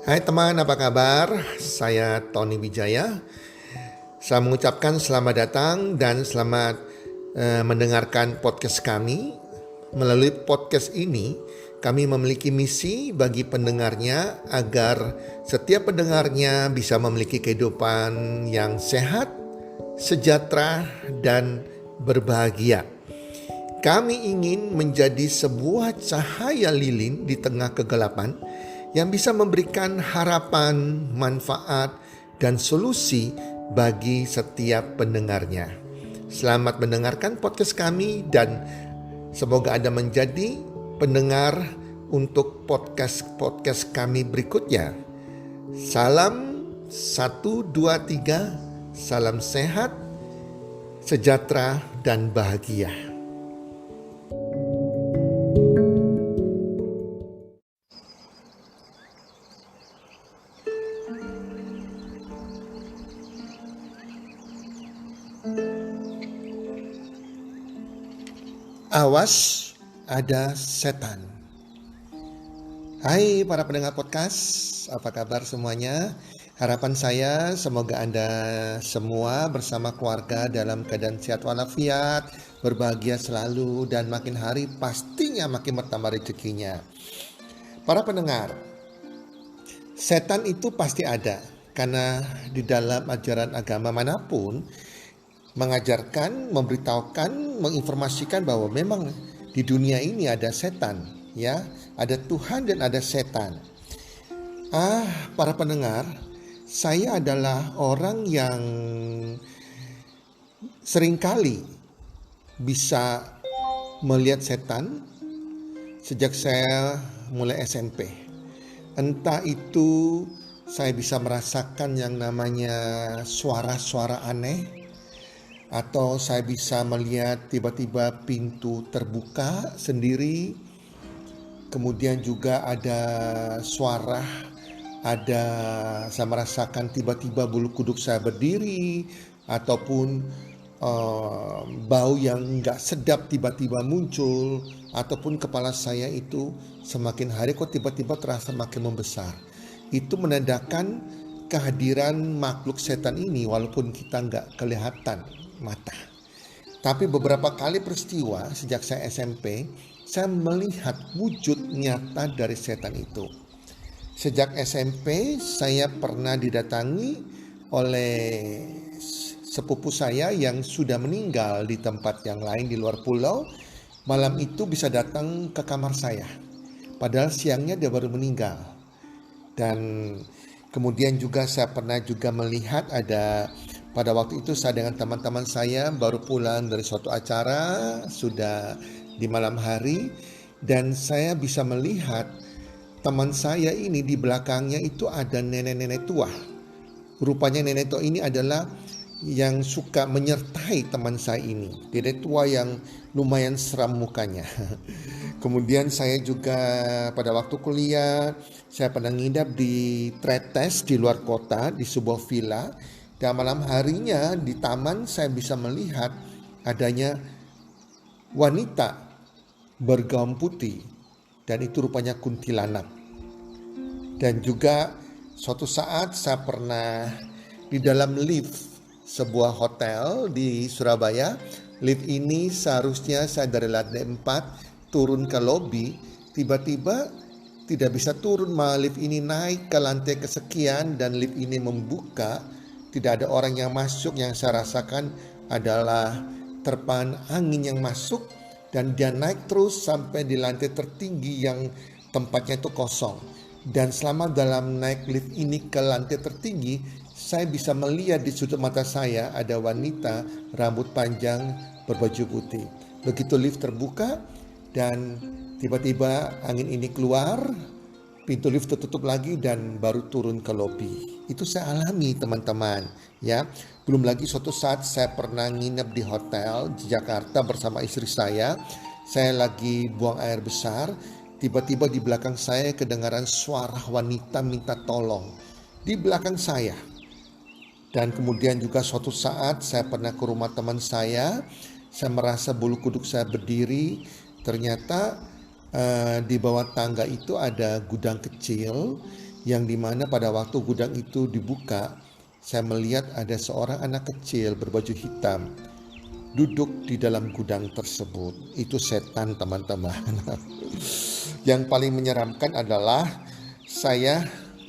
Hai teman, apa kabar? Saya Tony Wijaya. Saya mengucapkan selamat datang dan selamat mendengarkan podcast kami. Melalui podcast ini, kami memiliki misi bagi pendengarnya agar setiap pendengarnya bisa memiliki kehidupan yang sehat, sejahtera, dan berbahagia. Kami ingin menjadi sebuah cahaya lilin di tengah kegelapan yang bisa memberikan harapan, manfaat, dan solusi bagi setiap pendengarnya. Selamat mendengarkan podcast kami dan semoga Anda menjadi pendengar untuk podcast kami berikutnya. Salam 1, 2, 3, salam sehat, sejahtera, dan bahagia. Awas, ada setan. Hai para pendengar podcast, apa kabar semuanya? Harapan saya semoga Anda semua bersama keluarga dalam keadaan sehat walafiat, berbahagia selalu, dan makin hari pastinya makin bertambah rezekinya. Para pendengar, setan itu pasti ada, karena di dalam ajaran agama manapun mengajarkan, memberitahukan, menginformasikan bahwa memang di dunia ini ada setan, ya, ada Tuhan dan ada setan. Para pendengar, saya adalah orang yang seringkali bisa melihat setan sejak saya mulai SMP. Entah itu saya bisa merasakan yang namanya suara-suara aneh, atau saya bisa melihat tiba-tiba pintu terbuka sendiri. Kemudian juga ada suara, saya merasakan tiba-tiba bulu kuduk saya berdiri, ataupun bau yang gak sedap tiba-tiba muncul, ataupun kepala saya itu semakin hari kok tiba-tiba terasa makin membesar. Itu menandakan kehadiran makhluk setan ini walaupun kita gak kelihatan mata. Tapi beberapa kali peristiwa sejak saya SMP, saya melihat wujud nyata dari setan itu. Sejak SMP saya pernah didatangi oleh sepupu saya yang sudah meninggal di tempat yang lain di luar pulau. Malam itu bisa datang ke kamar saya, padahal siangnya dia baru meninggal. Dan kemudian juga saya pernah juga melihat pada waktu itu saya dengan teman-teman saya baru pulang dari suatu acara, sudah di malam hari, dan saya bisa melihat teman saya ini di belakangnya itu ada nenek-nenek tua. Rupanya nenek tua ini adalah yang suka menyertai teman saya ini. Nenek tua yang lumayan seram mukanya. Kemudian saya juga pada waktu kuliah, saya pernah nginap di Tretes di luar kota di sebuah villa. Dan malam harinya di taman saya bisa melihat adanya wanita bergaun putih, dan itu rupanya kuntilanak. Dan juga suatu saat saya pernah di dalam lift sebuah hotel di Surabaya. Lift ini seharusnya saya dari lantai 4 turun ke lobi, tiba-tiba tidak bisa turun, malah lift ini naik ke lantai kesekian dan lift ini membuka. Tidak ada orang yang masuk, yang saya rasakan adalah terpaan angin yang masuk, dan dia naik terus sampai di lantai tertinggi yang tempatnya itu kosong. Dan selama dalam naik lift ini ke lantai tertinggi, saya bisa melihat di sudut mata saya ada wanita rambut panjang berbaju putih. Begitu lift terbuka dan tiba-tiba angin ini keluar, pintu lift tertutup lagi dan baru turun ke lobi. Itu saya alami teman-teman, ya. Belum lagi suatu saat saya pernah nginep di hotel di Jakarta bersama istri saya. Saya lagi buang air besar, tiba-tiba di belakang saya kedengaran suara wanita minta tolong di belakang saya. Dan kemudian juga suatu saat saya pernah ke rumah teman saya merasa bulu kuduk saya berdiri. Ternyata di bawah tangga itu ada gudang kecil yang dimana pada waktu gudang itu dibuka, saya melihat ada seorang anak kecil berbaju hitam duduk di dalam gudang tersebut. Itu setan, teman-teman. Yang paling menyeramkan adalah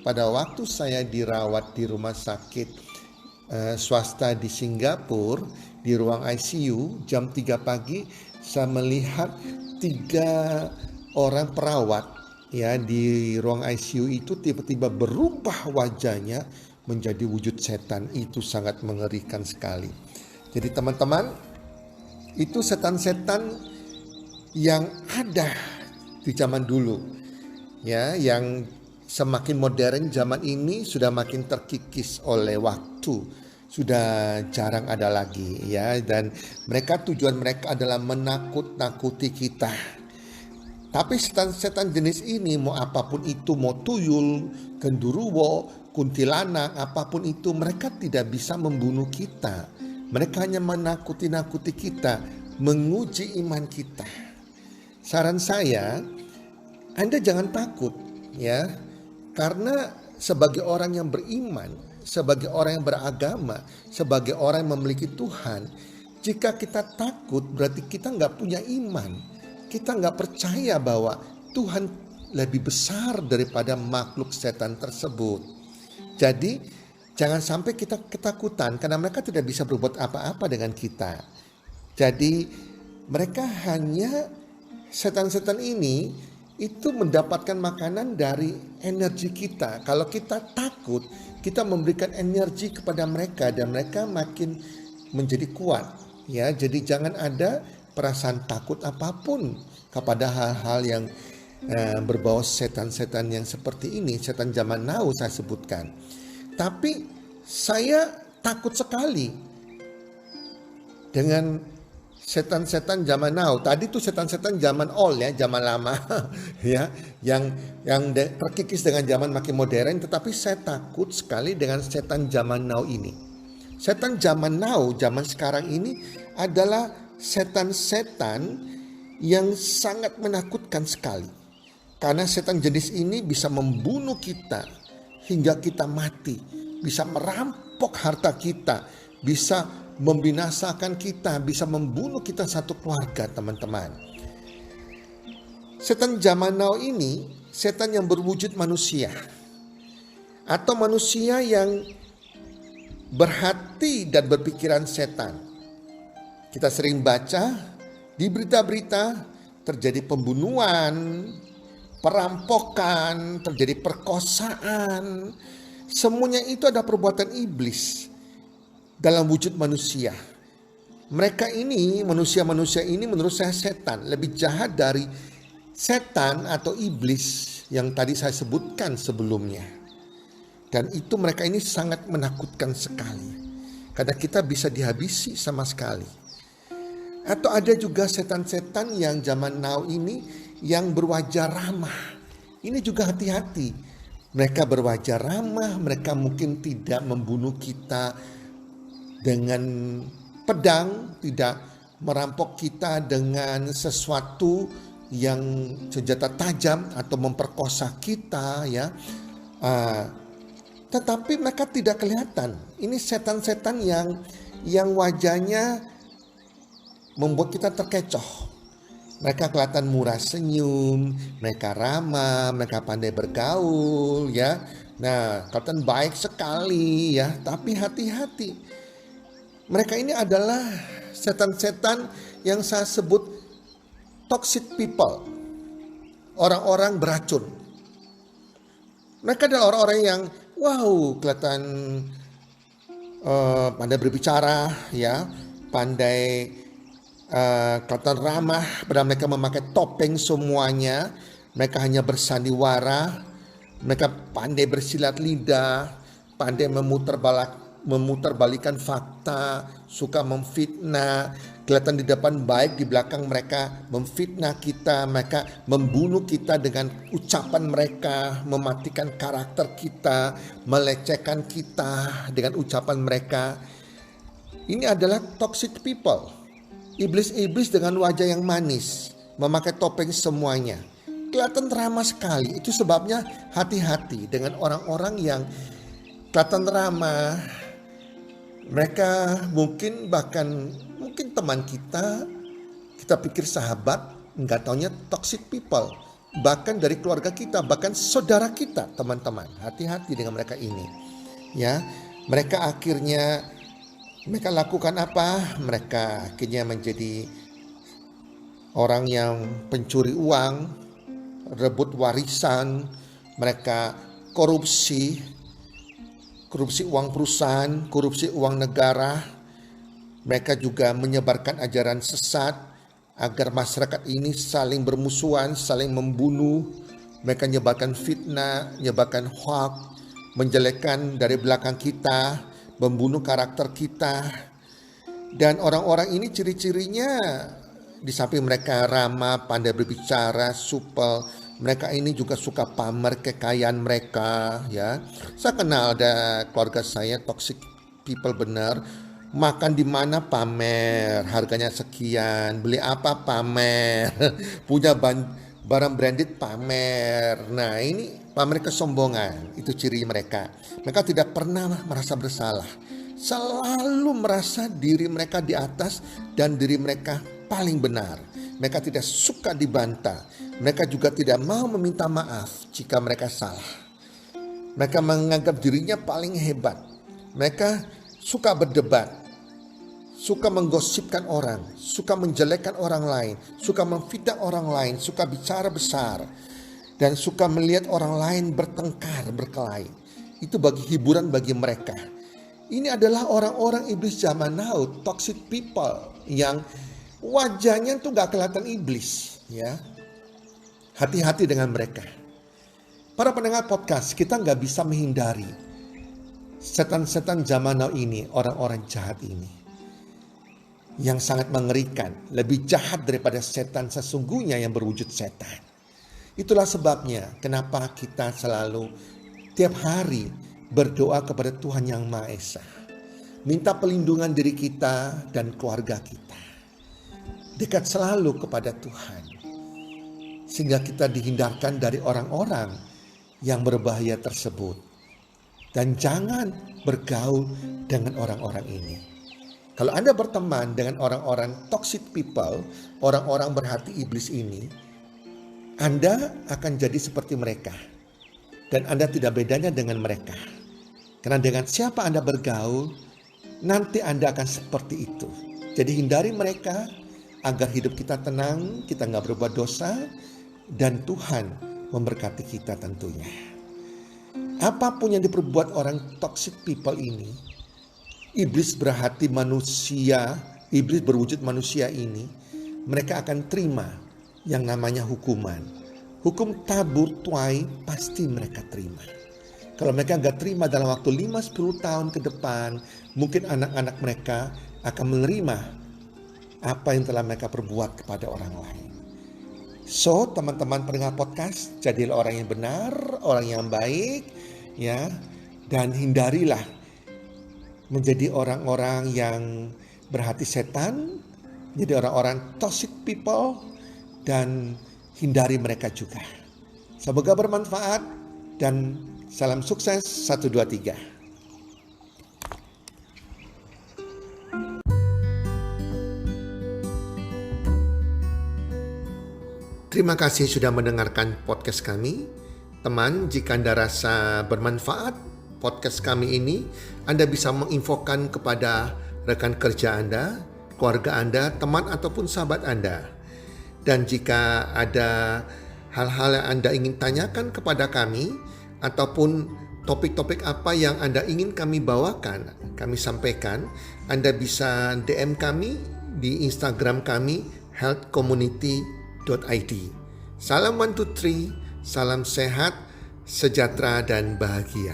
pada waktu saya dirawat di rumah sakit swasta di Singapura, di ruang ICU jam 3 pagi, saya melihat 3 orang perawat ya di ruang ICU itu tiba-tiba berubah wajahnya menjadi wujud setan. Itu sangat mengerikan sekali. Jadi teman-teman, itu setan-setan yang ada di zaman dulu ya, yang semakin modern zaman ini sudah makin terkikis oleh waktu, sudah jarang ada lagi ya, dan tujuan mereka adalah menakut-nakuti kita. Tapi setan-setan jenis ini, mau apapun itu, mau tuyul, genderuwo, kuntilanak, apapun itu, mereka tidak bisa membunuh kita. Mereka hanya menakuti-nakuti kita, menguji iman kita. Saran saya, Anda jangan takut ya. Karena sebagai orang yang beriman, sebagai orang yang beragama, sebagai orang yang memiliki Tuhan, jika kita takut berarti kita nggak punya iman. Kita nggak percaya bahwa Tuhan lebih besar daripada makhluk setan tersebut. Jadi jangan sampai kita ketakutan karena mereka tidak bisa berbuat apa-apa dengan kita. Jadi mereka hanya, setan-setan ini itu mendapatkan makanan dari energi kita. Kalau kita takut, kita memberikan energi kepada mereka dan mereka makin menjadi kuat. Ya, jadi jangan ada perasaan takut apapun kepada hal-hal yang berbau setan-setan yang seperti ini, setan zaman now saya sebutkan. Tapi saya takut sekali dengan setan-setan zaman now. Tadi tuh setan-setan zaman old ya, zaman lama ya, yang terkikis dengan zaman makin modern. Tetapi saya takut sekali dengan setan zaman now ini. Setan zaman now, zaman sekarang ini adalah setan-setan yang sangat menakutkan sekali. Karena setan jenis ini bisa membunuh kita hingga kita mati, bisa merampok harta kita, bisa membinasakan kita, bisa membunuh kita satu keluarga, teman-teman. Setan zaman now ini setan yang berwujud manusia, atau manusia yang berhati dan berpikiran setan. Kita sering baca di berita-berita terjadi pembunuhan, perampokan, terjadi perkosaan. Semuanya itu ada perbuatan iblis dalam wujud manusia. Mereka ini, manusia-manusia ini menurut saya setan, lebih jahat dari setan atau iblis yang tadi saya sebutkan sebelumnya. Dan itu mereka ini sangat menakutkan sekali, karena kita bisa dihabisi sama sekali. Atau ada juga setan-setan yang zaman now ini yang berwajah ramah. Ini juga hati-hati. Mereka berwajah ramah, mereka mungkin tidak membunuh kita dengan pedang, tidak merampok kita dengan sesuatu yang senjata tajam atau memperkosa kita ya. Tetapi mereka tidak kelihatan. Ini setan-setan yang wajahnya membuat kita terkecoh. Mereka kelihatan murah senyum, mereka ramah, mereka pandai bergaul ya. Nah, kelihatan baik sekali ya, tapi hati-hati. Mereka ini adalah setan-setan yang saya sebut toxic people. Orang-orang beracun. Mereka adalah orang-orang yang kelihatan pandai berbicara ya, pandai kelihatan ramah, padahal mereka memakai topeng semuanya. Mereka hanya bersandiwara, mereka pandai bersilat lidah, pandai memutarbalikkan fakta, suka memfitnah. Kelihatan di depan baik, di belakang mereka memfitnah kita. Mereka membunuh kita dengan ucapan mereka, mematikan karakter kita, melecehkan kita dengan ucapan mereka. Ini adalah toxic people. Iblis-iblis dengan wajah yang manis, memakai topeng semuanya. kelihatan ramah sekali. Itu sebabnya hati-hati dengan orang-orang yang kelihatan ramah. Mereka mungkin teman kita pikir sahabat, nggak taunya toxic people. Bahkan dari keluarga kita, bahkan saudara kita, teman-teman. Hati-hati dengan mereka ini. Ya, mereka lakukan apa? Mereka akhirnya menjadi orang yang pencuri uang, rebut warisan, mereka korupsi uang perusahaan, korupsi uang negara. Mereka juga menyebarkan ajaran sesat agar masyarakat ini saling bermusuhan, saling membunuh. Mereka menyebarkan fitnah, menyebarkan hoax, menjelekkan dari belakang kita, membunuh karakter kita. Dan orang-orang ini ciri-cirinya, di samping mereka ramah, pandai berbicara, supel, mereka ini juga suka pamer kekayaan mereka, ya. Saya kenal ada keluarga saya toxic people benar. Makan di mana pamer, harganya sekian, beli apa pamer, punya barang branded pamer. Nah, ini pamer kesombongan, itu ciri mereka. Mereka tidak pernah merasa bersalah. Selalu merasa diri mereka di atas dan diri mereka paling benar. Mereka tidak suka dibantah. Mereka juga tidak mau meminta maaf jika mereka salah. Mereka menganggap dirinya paling hebat. Mereka suka berdebat, suka menggosipkan orang, suka menjelekkan orang lain, suka memfitnah orang lain, suka bicara besar, dan suka melihat orang lain bertengkar, berkelahi. Itu hiburan bagi mereka. Ini adalah orang-orang iblis zaman now, toxic people yang wajahnya tuh gak kelihatan iblis, ya. Hati-hati dengan mereka. Para pendengar podcast, kita gak bisa menghindari setan-setan zaman now ini, orang-orang jahat ini, yang sangat mengerikan, lebih jahat daripada setan sesungguhnya yang berwujud setan. Itulah sebabnya kenapa kita selalu tiap hari berdoa kepada Tuhan Yang Maha Esa, minta pelindungan diri kita dan keluarga kita, dekat selalu kepada Tuhan, sehingga kita dihindarkan dari orang-orang yang berbahaya tersebut. Dan jangan bergaul dengan orang-orang ini. Kalau Anda berteman dengan orang-orang toxic people, orang-orang berhati iblis ini, Anda akan jadi seperti mereka. Dan Anda tidak bedanya dengan mereka. Karena dengan siapa Anda bergaul, nanti Anda akan seperti itu. Jadi hindari mereka agar hidup kita tenang, kita gak berbuat dosa, dan Tuhan memberkati kita tentunya. Apapun yang diperbuat orang toxic people ini, iblis berhati manusia, iblis berwujud manusia ini, mereka akan terima yang namanya hukuman. Hukum tabur tuai pasti mereka terima. Kalau mereka gak terima dalam waktu 5-10 tahun ke depan, mungkin anak-anak mereka akan menerima apa yang telah mereka perbuat kepada orang lain. So, teman-teman pendengar podcast, jadilah orang yang benar, orang yang baik, ya, dan hindarilah menjadi orang-orang yang berhati setan, jadi orang-orang toxic people, dan hindari mereka juga. Semoga bermanfaat dan salam sukses 1, 2, 3. Terima kasih sudah mendengarkan podcast kami. Teman, jika Anda rasa bermanfaat podcast kami ini, Anda bisa menginfokan kepada rekan kerja Anda, keluarga Anda, teman ataupun sahabat Anda. Dan jika ada hal-hal yang Anda ingin tanyakan kepada kami, ataupun topik-topik apa yang Anda ingin kami bawakan, kami sampaikan, Anda bisa DM kami di Instagram kami, healthcommunity.id. Salam 1, 2, 3, salam sehat, sejahtera dan bahagia.